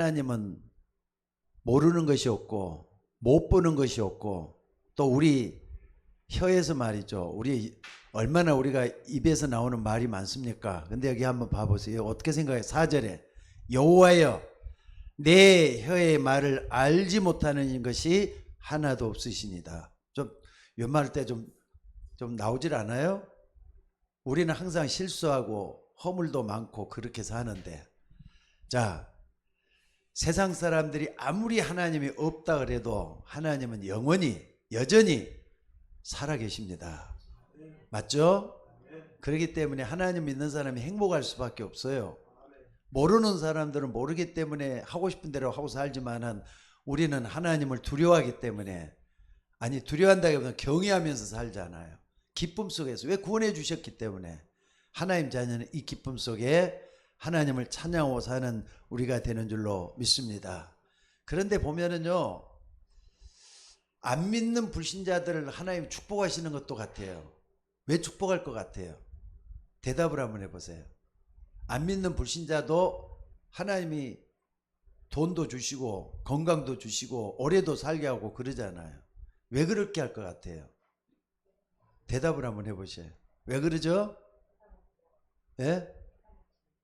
하나님은 모르는 것이 없고 못 보는 것이 없고 또 우리 혀에서 말이죠. 우리 얼마나 우리가 입에서 나오는 말이 많습니까? 근데 여기 한번 봐보세요. 어떻게 생각해요? 4절에 여호와여 내 혀의 말을 알지 못하는 것이 하나도 없으시니다. 좀 연말할 때 좀 나오질 않아요? 우리는 항상 실수하고 허물도 많고 그렇게 사는데, 자, 세상 사람들이 아무리 하나님이 없다 그래도 하나님은 영원히 여전히 살아계십니다. 맞죠? 그렇기 때문에 하나님 믿는 사람이 행복할 수밖에 없어요. 모르는 사람들은 모르기 때문에 하고 싶은 대로 하고 살지만은 우리는 하나님을 두려워하기 때문에, 아니 두려워한다기보다는 경외하면서 살잖아요. 기쁨 속에서, 왜 구원해 주셨기 때문에 하나님 자녀는 이 기쁨 속에 하나님을 찬양하고 사는 우리가 되는 줄로 믿습니다. 그런데 보면은요, 안 믿는 불신자들을 하나님 축복하시는 것도 같아요. 왜 축복할 것 같아요? 대답을 한번 해보세요. 안 믿는 불신자도 하나님이 돈도 주시고 건강도 주시고 오래도 살게 하고 그러잖아요. 왜 그렇게 할 것 같아요? 대답을 한번 해보세요. 왜 그러죠? 예?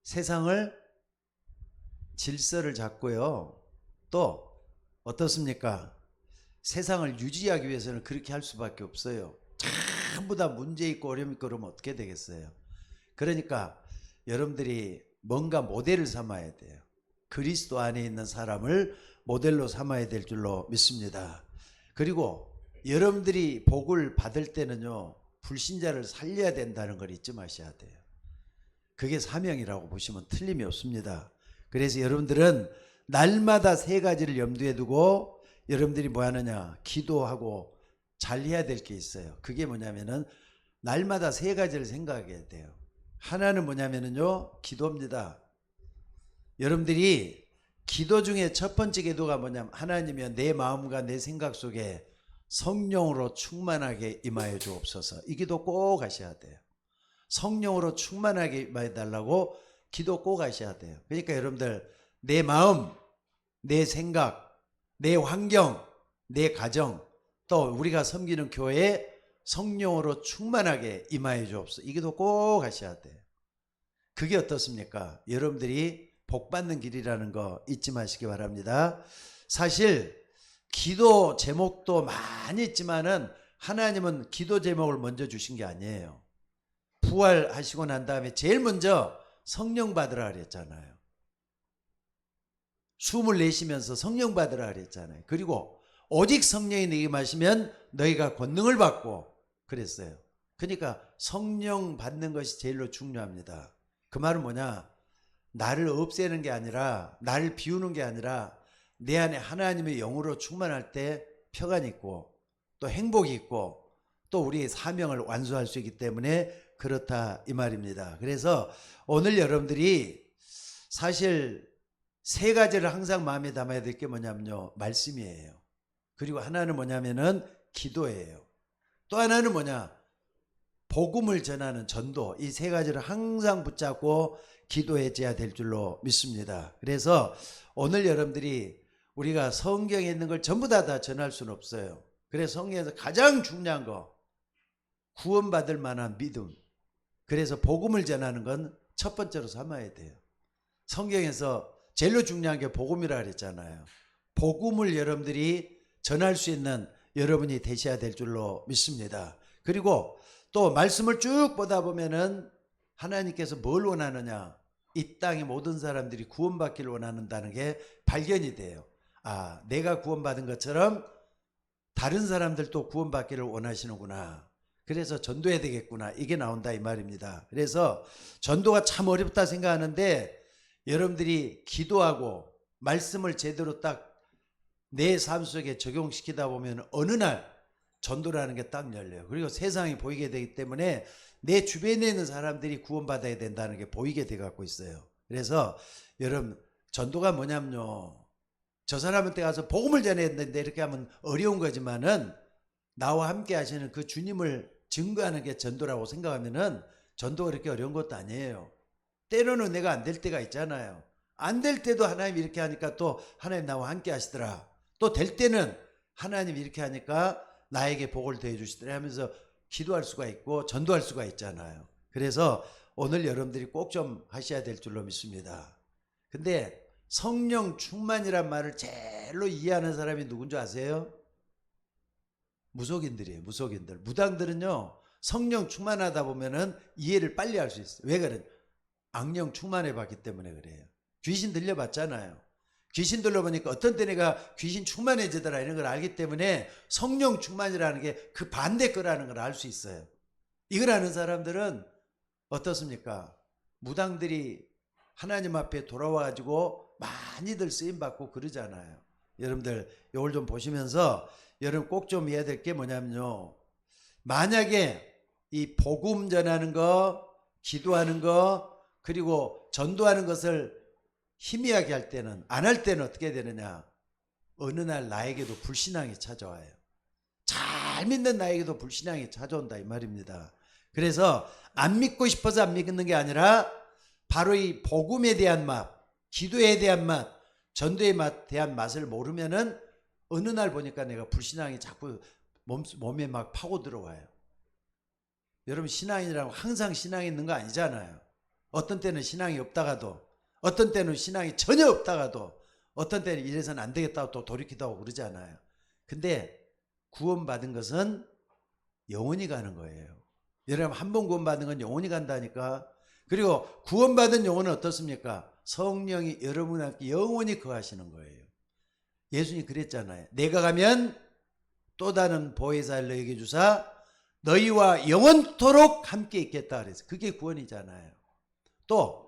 세상을 질서를 잡고요. 또 어떻습니까? 세상을 유지하기 위해서는 그렇게 할 수밖에 없어요. 전부 다 문제 있고 어려움 있고 그러면 어떻게 되겠어요? 그러니까 여러분들이 뭔가 모델을 삼아야 돼요. 그리스도 안에 있는 사람을 모델로 삼아야 될 줄로 믿습니다. 그리고 여러분들이 복을 받을 때는요, 불신자를 살려야 된다는 걸 잊지 마셔야 돼요. 그게 사명이라고 보시면 틀림이 없습니다. 그래서 여러분들은 날마다 세 가지를 염두에 두고 여러분들이 뭐 하느냐, 기도하고 잘 해야 될 게 있어요. 그게 뭐냐면은 날마다 세 가지를 생각해야 돼요. 하나는 뭐냐면은요, 기도입니다. 여러분들이 기도 중에 첫 번째 기도가 뭐냐면, 하나님이여 내 마음과 내 생각 속에 성령으로 충만하게 임하여 주옵소서. 이 기도 꼭 하셔야 돼요. 성령으로 충만하게 임하여 달라고 기도 꼭 하셔야 돼요. 그러니까 여러분들 내 마음, 내 생각, 내 환경, 내 가정, 또 우리가 섬기는 교회에 성령으로 충만하게 임하여 주옵소서. 이 기도 꼭 하셔야 돼요. 그게 어떻습니까? 여러분들이 복 받는 길이라는 거 잊지 마시기 바랍니다. 사실 기도 제목도 많이 있지만은 하나님은 기도 제목을 먼저 주신 게 아니에요. 부활하시고 난 다음에 제일 먼저 성령 받으라 그랬잖아요. 숨을 내쉬면서 성령 받으라 그랬잖아요. 그리고 오직 성령이 내게 마시면 너희가 권능을 받고 그랬어요. 그러니까 성령 받는 것이 제일로 중요합니다. 그 말은 뭐냐? 나를 없애는 게 아니라, 나를 비우는 게 아니라 내 안에 하나님의 영으로 충만할 때 평안이 있고 또 행복이 있고 또 우리의 사명을 완수할 수 있기 때문에 그렇다 이 말입니다. 그래서 오늘 여러분들이 사실 세 가지를 항상 마음에 담아야 될 게 뭐냐면요, 말씀이에요. 그리고 하나는 뭐냐면은 기도예요. 또 하나는 뭐냐, 복음을 전하는 전도. 이 세 가지를 항상 붙잡고 기도해줘야 될 줄로 믿습니다. 그래서 오늘 여러분들이 우리가 성경에 있는 걸 전부 다 전할 수는 없어요. 그래서 성경에서 가장 중요한 거, 구원받을 만한 믿음. 그래서 복음을 전하는 건 첫 번째로 삼아야 돼요. 성경에서 제일 중요한 게 복음이라 그랬잖아요. 복음을 여러분들이 전할 수 있는 여러분이 되셔야 될 줄로 믿습니다. 그리고 또 말씀을 쭉 보다 보면은 하나님께서 뭘 원하느냐, 이 땅의 모든 사람들이 구원받기를 원한다는 게 발견이 돼요. 아, 내가 구원받은 것처럼 다른 사람들도 구원받기를 원하시는구나. 그래서 전도해야 되겠구나. 이게 나온다 이 말입니다. 그래서 전도가 참 어렵다 생각하는데 여러분들이 기도하고 말씀을 제대로 딱 내 삶 속에 적용시키다 보면 어느 날 전도라는 게 딱 열려요. 그리고 세상이 보이게 되기 때문에 내 주변에 있는 사람들이 구원받아야 된다는 게 보이게 돼 갖고 있어요. 그래서 여러분, 전도가 뭐냐면요, 저 사람한테 가서 복음을 전해야 되는데 이렇게 하면 어려운 거지만은 나와 함께 하시는 그 주님을 증거하는 게 전도라고 생각하면은 전도가 그렇게 어려운 것도 아니에요. 때로는 내가 안 될 때가 있잖아요. 안 될 때도 하나님 이렇게 하니까 또 하나님 나와 함께 하시더라. 또 될 때는 하나님 이렇게 하니까 나에게 복을 더해 주시더라 하면서 기도할 수가 있고 전도할 수가 있잖아요. 그래서 오늘 여러분들이 꼭 좀 하셔야 될 줄로 믿습니다. 근데 성령 충만이란 말을 제일로 이해하는 사람이 누군 줄 아세요? 무속인들이에요. 무속인들. 무당들은요, 성령 충만하다 보면은 이해를 빨리 할 수 있어요. 왜 그래? 악령 충만해 봤기 때문에 그래요. 귀신 들려봤잖아요. 귀신 들려보니까 어떤 때 내가 귀신 충만해지더라 이런 걸 알기 때문에 성령 충만이라는 게 그 반대 거라는 걸 알 수 있어요. 이걸 아는 사람들은 어떻습니까? 무당들이 하나님 앞에 돌아와가지고 많이들 쓰임받고 그러잖아요. 여러분들 이걸 좀 보시면서 여러분 꼭 좀 해야 될 게 뭐냐면요. 만약에 이 복음 전하는 거, 기도하는 거, 그리고 전도하는 것을 희미하게 할 때는, 안 할 때는 어떻게 되느냐. 어느 날 나에게도 불신앙이 찾아와요. 잘 믿는 나에게도 불신앙이 찾아온다 이 말입니다. 그래서 안 믿고 싶어서 안 믿는 게 아니라 바로 이 복음에 대한 맛, 기도에 대한 맛, 전도에 대한 맛을 모르면은 어느 날 보니까 내가 불신앙이 자꾸 몸에 막 파고 들어와요. 여러분 신앙이라고 항상 신앙이 있는 거 아니잖아요. 어떤 때는 신앙이 없다가도, 어떤 때는 신앙이 전혀 없다가도, 어떤 때는 이래서는 안 되겠다고 또 돌이키도 하고 그러잖아요. 근데 구원받은 것은 영원히 가는 거예요. 여러분 한 번 구원받은 건 영원히 간다니까. 그리고 구원받은 영혼은 어떻습니까? 성령이 여러분한테 영원히 거하시는 거예요. 예수님이 그랬잖아요. 내가 가면 또 다른 보혜사를 너에게 주사 너희와 영원토록 함께 있겠다 그랬어요. 그게 구원이잖아요. 또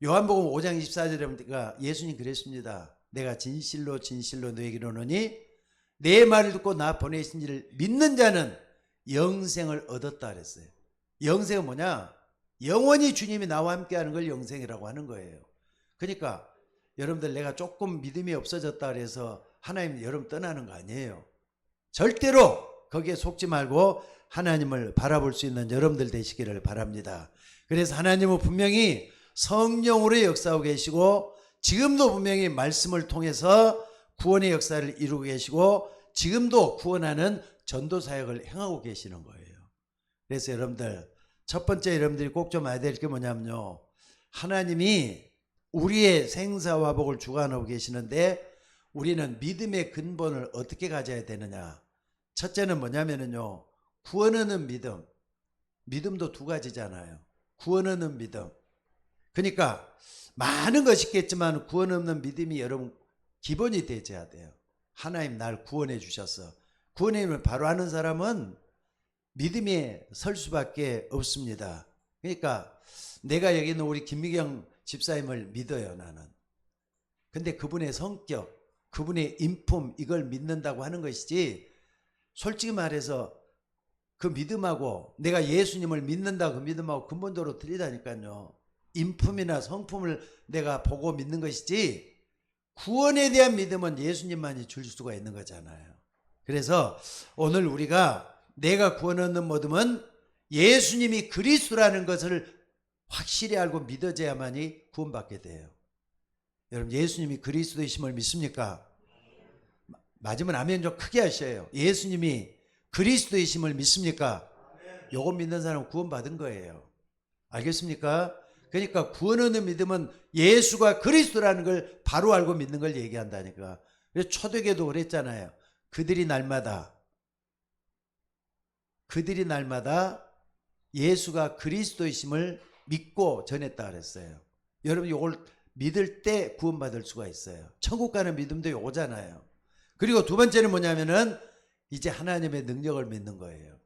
요한복음 5장 24절에 보니까 예수님 그랬습니다. 내가 진실로 진실로 너에게 이르노니 내 말을 듣고 나 보내신 이를 믿는 자는 영생을 얻었다 그랬어요. 영생은 뭐냐? 영원히 주님이 나와 함께하는 걸 영생이라고 하는 거예요. 그러니까 여러분들 내가 조금 믿음이 없어졌다 그래서 하나님 여러분 떠나는 거 아니에요. 절대로 거기에 속지 말고 하나님을 바라볼 수 있는 여러분들 되시기를 바랍니다. 그래서 하나님은 분명히 성령으로 역사하고 계시고 지금도 분명히 말씀을 통해서 구원의 역사를 이루고 계시고 지금도 구원하는 전도 사역을 행하고 계시는 거예요. 그래서 여러분들 첫 번째 여러분들이 꼭 좀 알아야 될 게 뭐냐면요. 하나님이 우리의 생사화복을 주관하고 계시는데 우리는 믿음의 근본을 어떻게 가져야 되느냐. 첫째는 뭐냐면요. 구원 얻는 믿음. 믿음도 두 가지잖아요. 구원 얻는 믿음. 그러니까 많은 것이 있겠지만 구원 없는 믿음이 여러분 기본이 되어야 돼요. 하나님 날 구원해 주셨어. 구원을 바로 하는 사람은 믿음에 설 수밖에 없습니다. 그러니까 내가 여기 있는 우리 김미경 집사님을 믿어요, 나는. 근데 그분의 성격, 그분의 인품 이걸 믿는다고 하는 것이지 솔직히 말해서 그 믿음하고 내가 예수님을 믿는다 그 믿음하고 근본적으로 틀리다니까요. 인품이나 성품을 내가 보고 믿는 것이지 구원에 대한 믿음은 예수님만이 줄 수가 있는 거잖아요. 그래서 오늘 우리가 내가 구원 얻는 믿음은 예수님이 그리스도라는 것을 확실히 알고 믿어져야만이 구원받게 돼요. 여러분 예수님이 그리스도이심을 믿습니까? 맞으면 아멘 좀 크게 하셔요. 예수님이 그리스도이심을 믿습니까? 요거 믿는 사람은 구원받은 거예요. 알겠습니까? 그러니까 구원 얻는 믿음은 예수가 그리스도라는 걸 바로 알고 믿는 걸 얘기한다니까. 그래서 초대교회도 그랬잖아요. 그들이 날마다 예수가 그리스도이심을 믿고 전했다 그랬어요. 여러분 이걸 믿을 때 구원받을 수가 있어요. 천국 가는 믿음도 요거잖아요. 그리고 두 번째는 뭐냐면은 이제 하나님의 능력을 믿는 거예요.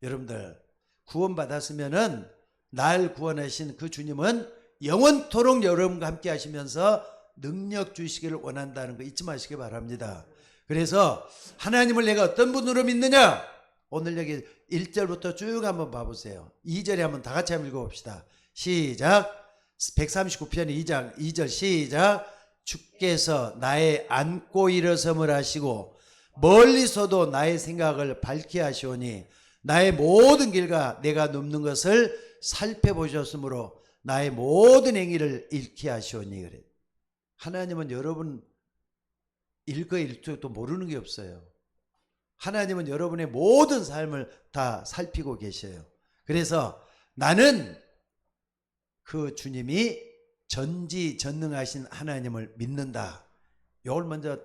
여러분들 구원받았으면은 날 구원하신 그 주님은 영원토록 여러분과 함께 하시면서 능력 주시기를 원한다는 거 잊지 마시기 바랍니다. 그래서 하나님을 내가 어떤 분으로 믿느냐? 오늘 여기 1절부터 쭉 한번 봐보세요. 2절에 한번 다 같이 한번 읽어봅시다. 시작. 139편 2장 2절 시작. 주께서 나의 앉고 일어섬을 하시고 멀리서도 나의 생각을 밝게 하시오니 나의 모든 길과 내가 눕는 것을 살펴보셨으므로 나의 모든 행위를 잃게 하시오니 그래. 하나님은 여러분 일거일투도 모르는 게 없어요. 하나님은 여러분의 모든 삶을 다 살피고 계셔요. 그래서 나는 그 주님이 전지전능하신 하나님을 믿는다. 이걸 먼저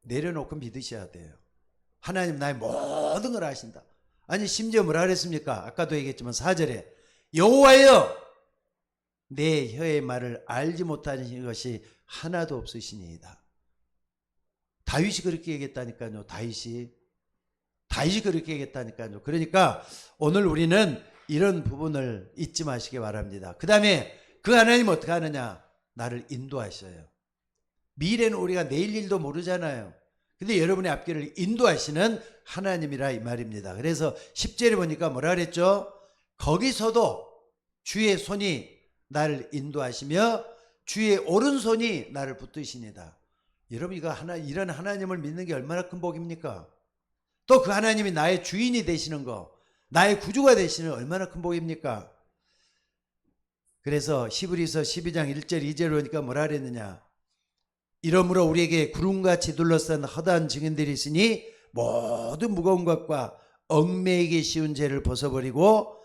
내려놓고 믿으셔야 돼요. 하나님 나의 모든 걸 아신다. 아니 심지어 뭐라 그랬습니까? 아까도 얘기했지만 4절에 여호와여 내 혀의 말을 알지 못하는 것이 하나도 없으시니이다. 다윗이 그렇게 얘기했다니까요. 다윗이 그렇게 얘기했다니까요. 그러니까 오늘 우리는 이런 부분을 잊지 마시기 바랍니다. 그 다음에 그 하나님 어떻게 하느냐? 나를 인도하셔요. 미래는 우리가 내일 일도 모르잖아요. 근데 여러분의 앞길을 인도하시는 하나님이라 이 말입니다. 그래서 10절에 보니까 뭐라 그랬죠? 거기서도 주의 손이 나를 인도하시며 주의 오른손이 나를 붙드시니다. 여러분 이런 하나님을 믿는 게 얼마나 큰 복입니까? 또 그 하나님이 나의 주인이 되시는 거, 나의 구주가 되시는 얼마나 큰 복입니까? 그래서 히브리서 12장 1절 2절을 보니까 뭐라 그랬느냐? 이러므로 우리에게 구름같이 둘러싼 허다한 증인들이 있으니 모든 무거운 것과 얽매이기 쉬운 죄를 벗어버리고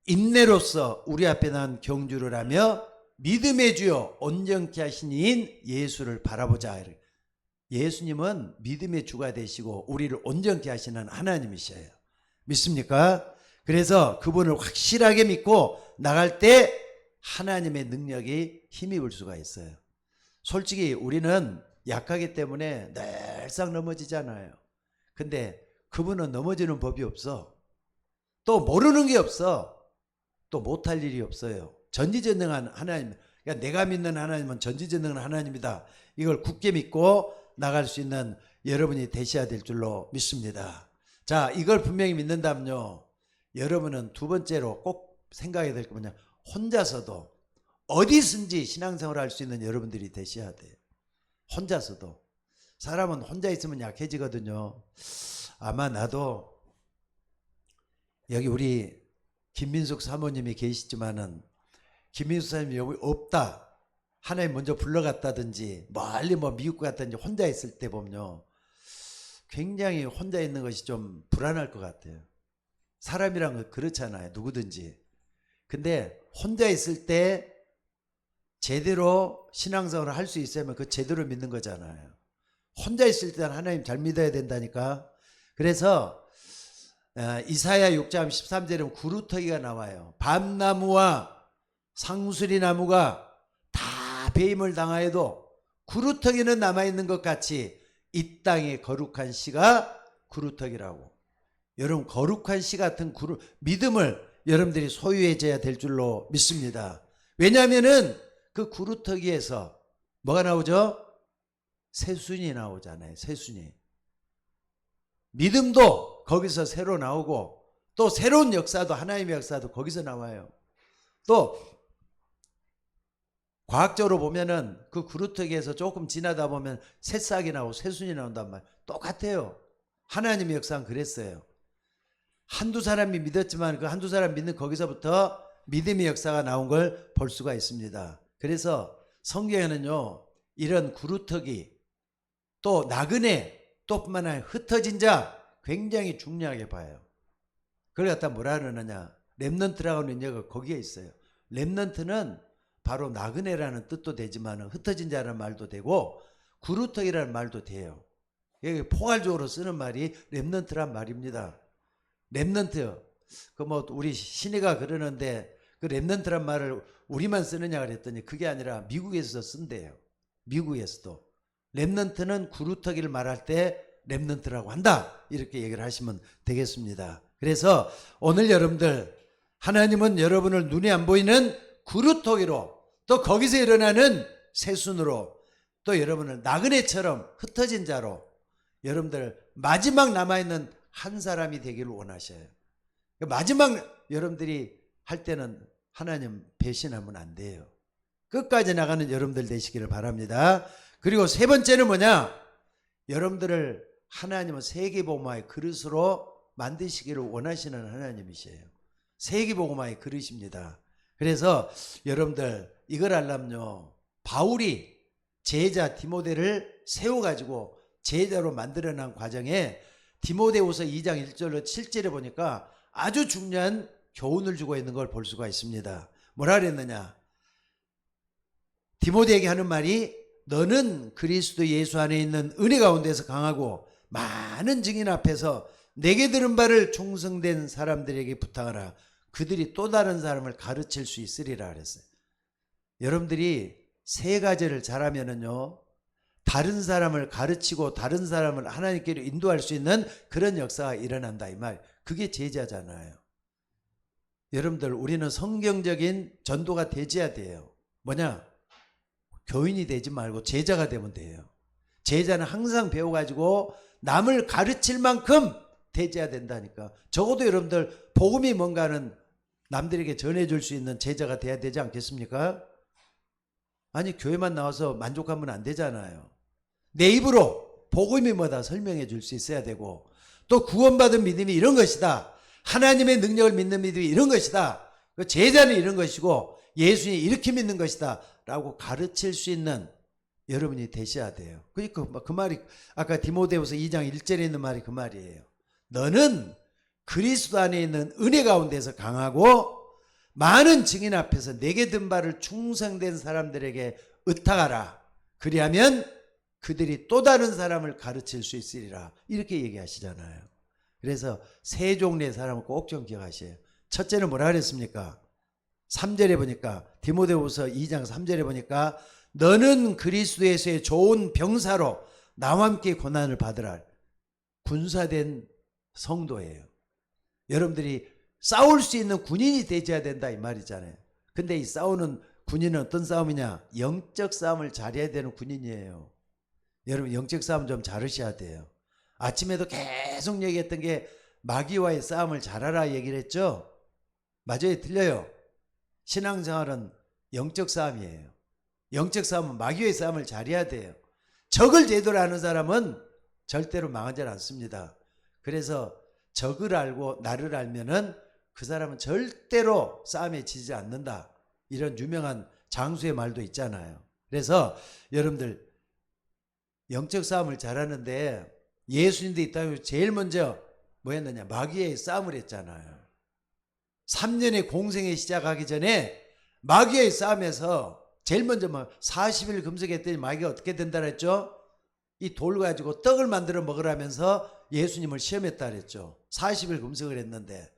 인내로서 우리 앞에 난 경주를 하며 믿음의 주요 온전케 하신 이인 예수를 바라보자. 예수님은 믿음의 주가 되시고 우리를 온전케 하시는 하나님이셔요. 믿습니까? 그래서 그분을 확실하게 믿고 나갈 때 하나님의 능력이 힘입을 수가 있어요. 솔직히 우리는 약하기 때문에 늘상 넘어지잖아요. 근데 그분은 넘어지는 법이 없어. 또 모르는 게 없어. 또 못할 일이 없어요. 전지전능한 하나님. 그러니까 내가 믿는 하나님은 전지전능한 하나님이다. 이걸 굳게 믿고 나갈 수 있는 여러분이 되셔야 될 줄로 믿습니다. 자, 이걸 분명히 믿는다면요. 여러분은 두 번째로 꼭 생각해야 될 게 뭐냐. 혼자서도 어디든지 신앙생활을 할 수 있는 여러분들이 되셔야 돼요. 혼자서도. 사람은 혼자 있으면 약해지거든요. 아마 나도 여기 우리 김민숙 사모님이 계시지만은 김민숙 사모님이 여기 없다. 하나님 먼저 불러갔다든지 멀리 미국 갔다든지 혼자 있을 때 보면요. 굉장히 혼자 있는 것이 좀 불안할 것 같아요. 사람이란 그렇잖아요. 누구든지. 근데 혼자 있을 때 제대로 신앙생활을 할 수 있으면 그 제대로 믿는 거잖아요. 혼자 있을 때는 하나님 잘 믿어야 된다니까. 그래서 이사야 6장 13절에 구루터기가 나와요. 밤나무와 상수리나무가 다 배임을 당하여도 구루터기는 남아있는 것 같이 이 땅의 거룩한 씨가 구루터기라고. 여러분 거룩한 씨 같은 믿음을 여러분들이 소유해져야 될 줄로 믿습니다. 왜냐하면은 그 구루터기에서 뭐가 나오죠? 새순이 나오잖아요. 새순이. 믿음도 거기서 새로 나오고 또 새로운 역사도 하나님의 역사도 거기서 나와요. 또 과학적으로 보면은 그 구루터기에서 조금 지나다 보면 새싹이 나오고 새순이 나온단 말이에요. 똑같아요. 하나님의 역사는 그랬어요. 한두 사람이 믿었지만 그 한두 사람 믿는 거기서부터 믿음의 역사가 나온 걸 볼 수가 있습니다. 그래서 성경에는요. 이런 구루터기 또 나그네 또 뿐만 아니라 흩어진 자 굉장히 중요하게 봐요. 그걸 갖다 뭐라 그러느냐. 렘넌트라고 하는 얘기가 거기에 있어요. 렘넌트는 바로 나그네라는 뜻도 되지만 흩어진 자라는 말도 되고 구루터기라는 말도 돼요. 여기 포괄적으로 쓰는 말이 렘넌트란 말입니다. 렘넌트. 우리 신이가 그러는데 그 렘넌트란 말을 우리만 쓰느냐 그랬더니 그게 아니라 미국에서 쓴대요. 미국에서도. 렘넌트는 구루터기를 말할 때 렘넌트라고 한다. 이렇게 얘기를 하시면 되겠습니다. 그래서 오늘 여러분들 하나님은 여러분을 눈에 안 보이는 구루터기로 또 거기서 일어나는 새순으로 또 여러분을 나그네처럼 흩어진 자로 여러분들 마지막 남아있는 한 사람이 되기를 원하셔요. 마지막 여러분들이 할 때는 하나님 배신하면 안 돼요. 끝까지 나가는 여러분들 되시기를 바랍니다. 그리고 세 번째는 뭐냐? 여러분들을 하나님은 세계복음화의 그릇으로 만드시기를 원하시는 하나님이세요. 세계복음화의 그릇입니다. 그래서 여러분들 이걸 알려면요, 바울이 제자 디모데를 세워가지고 제자로 만들어낸 과정에 디모데후서 2장 1절로 7절에 보니까 아주 중요한 교훈을 주고 있는 걸 볼 수가 있습니다. 뭐라 그랬느냐? 디모데에게 하는 말이 너는 그리스도 예수 안에 있는 은혜 가운데서 강하고 많은 증인 앞에서 내게 들은 바를 충성된 사람들에게 부탁하라. 그들이 또 다른 사람을 가르칠 수 있으리라 그랬어요. 여러분들이 세 가지를 잘하면은요, 다른 사람을 가르치고 다른 사람을 하나님께로 인도할 수 있는 그런 역사가 일어난다 이 말. 그게 제자잖아요. 여러분들 우리는 성경적인 전도가 되어야 돼요. 뭐냐? 교인이 되지 말고 제자가 되면 돼요. 제자는 항상 배워가지고 남을 가르칠 만큼 되어야 된다니까. 적어도 여러분들 복음이 뭔가는 남들에게 전해줄 수 있는 제자가 돼야 되지 않겠습니까? 아니 교회만 나와서 만족하면 안 되잖아요. 내 입으로 복음이 뭐다 설명해 줄 수 있어야 되고, 또 구원받은 믿음이 이런 것이다, 하나님의 능력을 믿는 믿음이 이런 것이다, 제자는 이런 것이고 예수님이 이렇게 믿는 것이다 라고 가르칠 수 있는 여러분이 되셔야 돼요. 그러니까 그 말이 아까 디모데후서 2장 1절에 있는 말이 그 말이에요. 너는 그리스도 안에 있는 은혜 가운데서 강하고 많은 증인 앞에서 내게 든 바를 충성된 사람들에게 의탁하라. 그리하면 그들이 또 다른 사람을 가르칠 수 있으리라. 이렇게 얘기하시잖아요. 그래서 세 종류의 사람을 꼭 좀 기억하셔요. 첫째는 뭐라 그랬습니까? 3절에 보니까, 디모데후서 2장 3절에 보니까 너는 그리스도에서의 좋은 병사로 나와 함께 고난을 받으라. 군사된 성도예요. 여러분들이 싸울 수 있는 군인이 되어야 된다 이 말이잖아요. 근데 이 싸우는 군인은 어떤 싸움이냐? 영적 싸움을 잘해야 되는 군인이에요. 여러분 영적 싸움 좀 잘하셔야 돼요. 아침에도 계속 얘기했던 게 마귀와의 싸움을 잘하라 얘기를 했죠. 맞아요? 틀려요? 신앙생활은 영적 싸움이에요. 영적 싸움은 마귀와의 싸움을 잘해야 돼요. 적을 제대로 아는 사람은 절대로 망하지 않습니다. 그래서 적을 알고 나를 알면은 그 사람은 절대로 싸움에 지지 않는다. 이런 유명한 장수의 말도 있잖아요. 그래서 여러분들 영적 싸움을 잘하는데 예수님도 이 땅에 제일 먼저 뭐 했느냐? 마귀의 싸움을 했잖아요. 3년의 공생에 시작하기 전에 마귀의 싸움에서 제일 먼저 막 40일 금식했더니 마귀가 어떻게 된다 그랬죠? 이 돌 가지고 떡을 만들어 먹으라면서 예수님을 시험했다 그랬죠. 40일 금식을 했는데,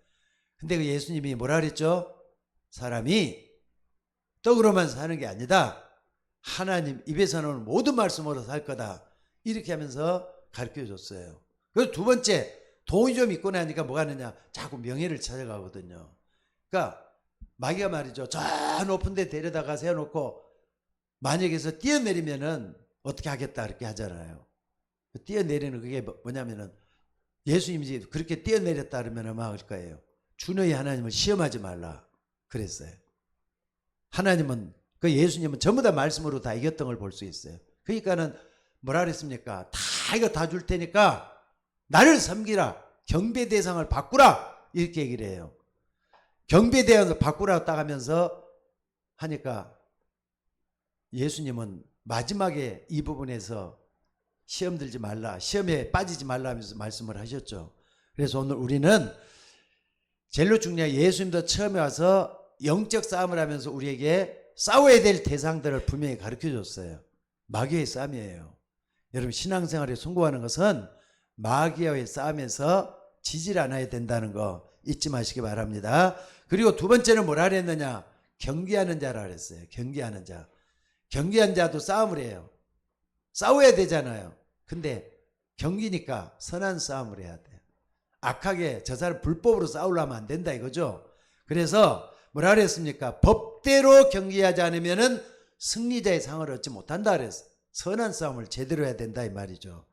근데 그 예수님이 뭐라 그랬죠? 사람이 떡으로만 사는 게 아니다. 하나님 입에서 나오는 모든 말씀으로 살 거다. 이렇게 하면서 가르쳐 줬어요. 그리고 두 번째, 돈이 좀 있고 나니까 뭐가 하느냐? 자꾸 명예를 찾아가거든요. 그러니까 마귀가 말이죠. 저 높은 데 데려다가 세워놓고 만약에서 뛰어내리면은 어떻게 하겠다 이렇게 하잖아요. 뛰어내리는 그게 뭐냐면은 예수님이 그렇게 뛰어내렸다 그러면 막 할 거예요. 주 너희 하나님을 시험하지 말라 그랬어요. 하나님은 그 예수님은 전부 다 말씀으로 다 이겼던 걸 볼 수 있어요. 그러니까는 뭐라 그랬습니까? 다 이거 다 줄 테니까 나를 섬기라. 경배 대상을 바꾸라. 이렇게 얘기를 해요. 경배 대상을 바꾸라 딱 하면서 하니까 예수님은 마지막에 이 부분에서 시험 들지 말라, 시험에 빠지지 말라 하면서 말씀을 하셨죠. 그래서 오늘 우리는 제일로 중요한 예수님도 처음에 와서 영적 싸움을 하면서 우리에게 싸워야 될 대상들을 분명히 가르쳐 줬어요. 마귀의 싸움이에요. 여러분 신앙생활에 성공하는 것은 마귀와의 싸움에서 지질 않아야 된다는 거 잊지 마시기 바랍니다. 그리고 두 번째는 뭐라 그랬느냐? 경계하는 자라 그랬어요. 경계하는 자. 경계한 자도 싸움을 해요. 싸워야 되잖아요. 근데 경기니까 선한 싸움을 해야 돼요. 악하게 저 사람 불법으로 싸우려면 안 된다 이거죠. 그래서 뭐라 그랬습니까? 법대로 경계하지 않으면은 승리자의 상을 얻지 못한다 그랬어요. 선한 싸움을 제대로 해야 된다 이 말이죠.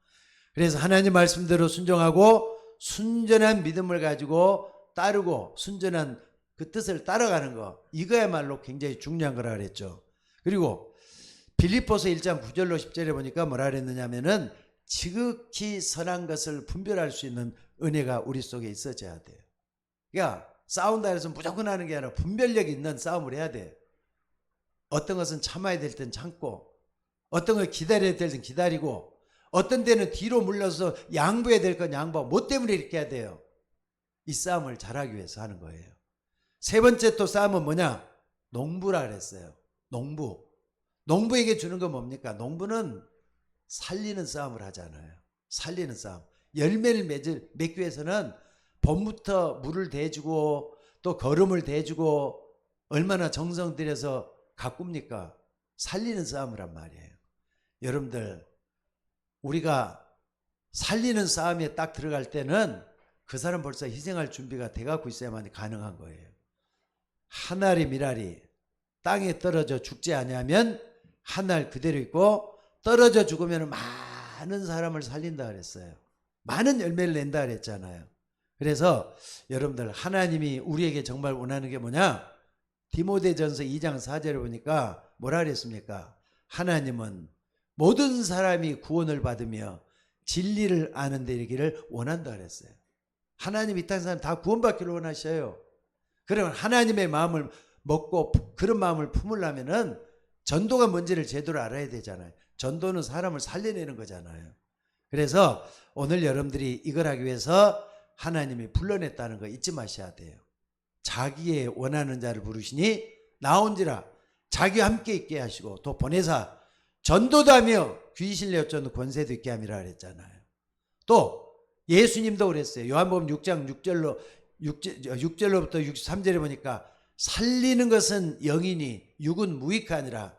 그래서 하나님 말씀대로 순종하고 순전한 믿음을 가지고 따르고 순전한 그 뜻을 따라가는 거, 이거야말로 굉장히 중요한 거라 그랬죠. 그리고 빌립보서 1장 9절로 10절에 보니까 뭐라 그랬느냐면은 지극히 선한 것을 분별할 수 있는 은혜가 우리 속에 있어져야 돼요. 그러니까 싸운다 해서 무조건 하는 게 아니라 분별력 있는 싸움을 해야 돼. 어떤 것은 참아야 될 땐 참고, 어떤 걸 기다려야 될 땐 기다리고, 어떤 때는 뒤로 물러서 양보해야 될 건 양보하고, 뭐 때문에 이렇게 해야 돼요? 이 싸움을 잘하기 위해서 하는 거예요. 세 번째 또 싸움은 뭐냐? 농부라 그랬어요. 농부. 농부에게 주는 건 뭡니까? 농부는 살리는 싸움을 하잖아요. 살리는 싸움. 열매를 맺기 위해서는 봄부터 물을 대주고 또 거름을 대주고 얼마나 정성 들여서 가꿉니까? 살리는 싸움을 한 말이에요. 여러분들, 우리가 살리는 싸움에 딱 들어갈 때는 그 사람 벌써 희생할 준비가 돼갖고 있어야만 가능한 거예요. 한 알의 미랄이 땅에 떨어져 죽지 아니하면 한 알 그대로 있고, 떨어져 죽으면 많은 사람을 살린다 그랬어요. 많은 열매를 낸다 그랬잖아요. 그래서 여러분들, 하나님이 우리에게 정말 원하는 게 뭐냐? 디모데전서 2장 4절에 보니까 뭐라 그랬습니까? 하나님은 모든 사람이 구원을 받으며 진리를 아는 데 이르기를 원한다 그랬어요. 하나님 이 땅 사람 다 구원받기를 원하셔요. 그러면 하나님의 마음을 먹고 그런 마음을 품으려면은 전도가 뭔지를 제대로 알아야 되잖아요. 전도는 사람을 살려내는 거잖아요. 그래서 오늘 여러분들이 이걸 하기 위해서 하나님이 불러냈다는 거 잊지 마셔야 돼요. 자기의 원하는 자를 부르시니 나온지라, 자기와 함께 있게 하시고 또 보내사 전도도 하며 귀신 내어쫓는 권세도 있게 함이라 그랬잖아요. 또 예수님도 그랬어요. 요한복음 6장 6절로부터 63절에 보니까 살리는 것은 영이니 육은 무익하니라.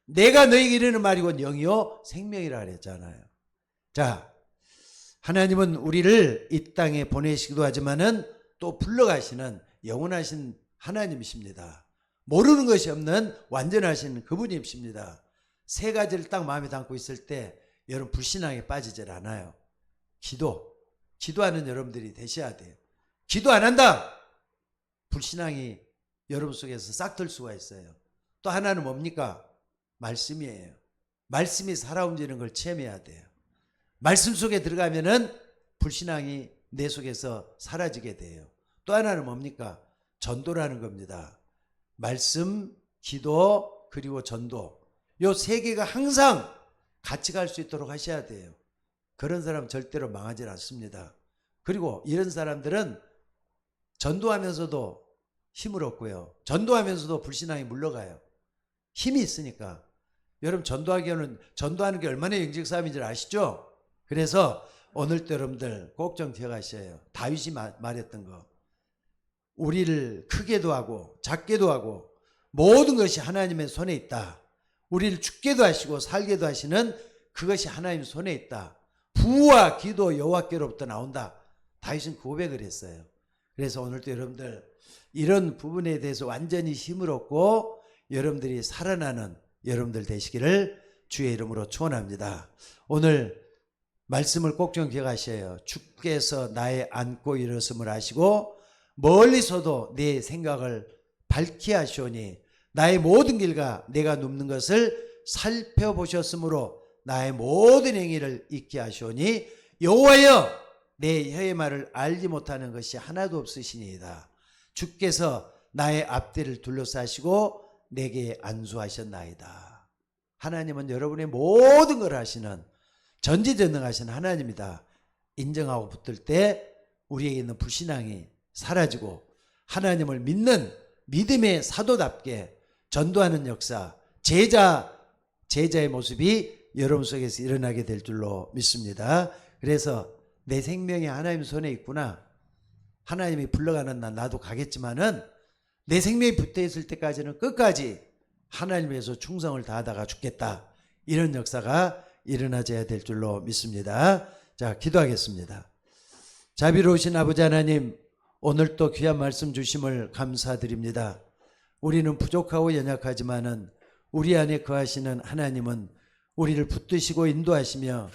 내가 너희에게 이르는 말이고 영이요 생명이라 그랬잖아요. 자, 하나님은 우리를 이 땅에 보내시기도 하지만은 또 불러가시는 영원하신 하나님이십니다. 모르는 것이 없는 완전하신 그분이십니다. 세 가지를 딱 마음에 담고 있을 때 여러분 불신앙에 빠지질 않아요. 기도하는 여러분들이 되셔야 돼요. 기도 안 한다, 불신앙이 여러분 속에서 싹틀 수가 있어요. 또 하나는 뭡니까? 말씀이에요. 말씀이 살아움지는 걸 체험해야 돼요. 말씀 속에 들어가면은 불신앙이 내 속에서 사라지게 돼요. 또 하나는 뭡니까? 전도라는 겁니다. 말씀, 기도, 그리고 전도. 요 세 개가 항상 같이 갈 수 있도록 하셔야 돼요. 그런 사람 절대로 망하지 않습니다. 그리고 이런 사람들은 전도하면서도 힘을 얻고요. 전도하면서도 불신앙이 물러가요. 힘이 있으니까. 여러분, 전도하는 게 얼마나 영적 싸움인 줄 아시죠? 그래서 오늘도 여러분들 꼭 좀 기억하셔요. 다윗이 말했던 거. 우리를 크게도 하고 작게도 하고 모든 것이 하나님의 손에 있다. 우리를 죽게도 하시고 살게도 하시는 그것이 하나님 손에 있다. 부와 기도 여호와께로부터 나온다. 다윗은 그 고백을 했어요. 그래서 오늘도 여러분들 이런 부분에 대해서 완전히 힘을 얻고 여러분들이 살아나는 여러분들 되시기를 주의 이름으로 축원합니다. 오늘 말씀을 꼭 좀 기억하셔요. 주께서 나의 앉고 일어섬을 아시고 멀리서도 내 생각을 밝히 하시오니 나의 모든 길과 내가 눕는 것을 살펴보셨으므로 나의 모든 행위를 잊게 하시오니 여호와여 내 혀의 말을 알지 못하는 것이 하나도 없으시니이다. 주께서 나의 앞뒤를 둘러싸시고 내게 안수하셨나이다. 하나님은 여러분의 모든 걸 하시는 전지전능하신 하나님이다. 인정하고 붙들 때 우리에게 있는 불신앙이 사라지고 하나님을 믿는 믿음의 사도답게 전도하는 역사, 제자의 모습이 여러분 속에서 일어나게 될 줄로 믿습니다. 그래서 내 생명이 하나님 손에 있구나. 하나님이 불러가는 날 나도 가겠지만은 내 생명이 붙어있을 때까지는 끝까지 하나님 위해서 충성을 다하다가 죽겠다. 이런 역사가 일어나져야 될 줄로 믿습니다. 자, 기도하겠습니다. 자비로우신 아버지 하나님, 오늘 또 귀한 말씀 주심을 감사드립니다. 우리는 부족하고 연약하지만은 우리 안에 거하시는 하나님은 우리를 붙드시고 인도하시며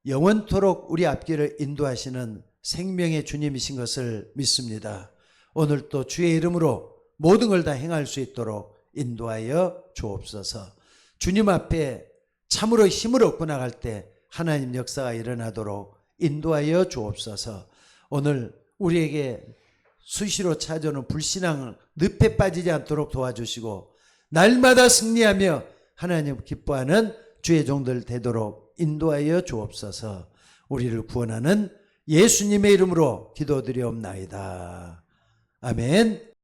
영원토록 우리 앞길을 인도하시는 생명의 주님이신 것을 믿습니다. 오늘 또 주의 이름으로 모든 걸 다 행할 수 있도록 인도하여 주옵소서. 주님 앞에 참으로 힘을 얻고 나갈 때 하나님 역사가 일어나도록 인도하여 주옵소서. 오늘 우리에게 수시로 찾아오는 불신앙 늪에 빠지지 않도록 도와주시고 날마다 승리하며 하나님 기뻐하는 주의 종들 되도록 인도하여 주옵소서. 우리를 구원하는 예수님의 이름으로 기도드리옵나이다. 아멘.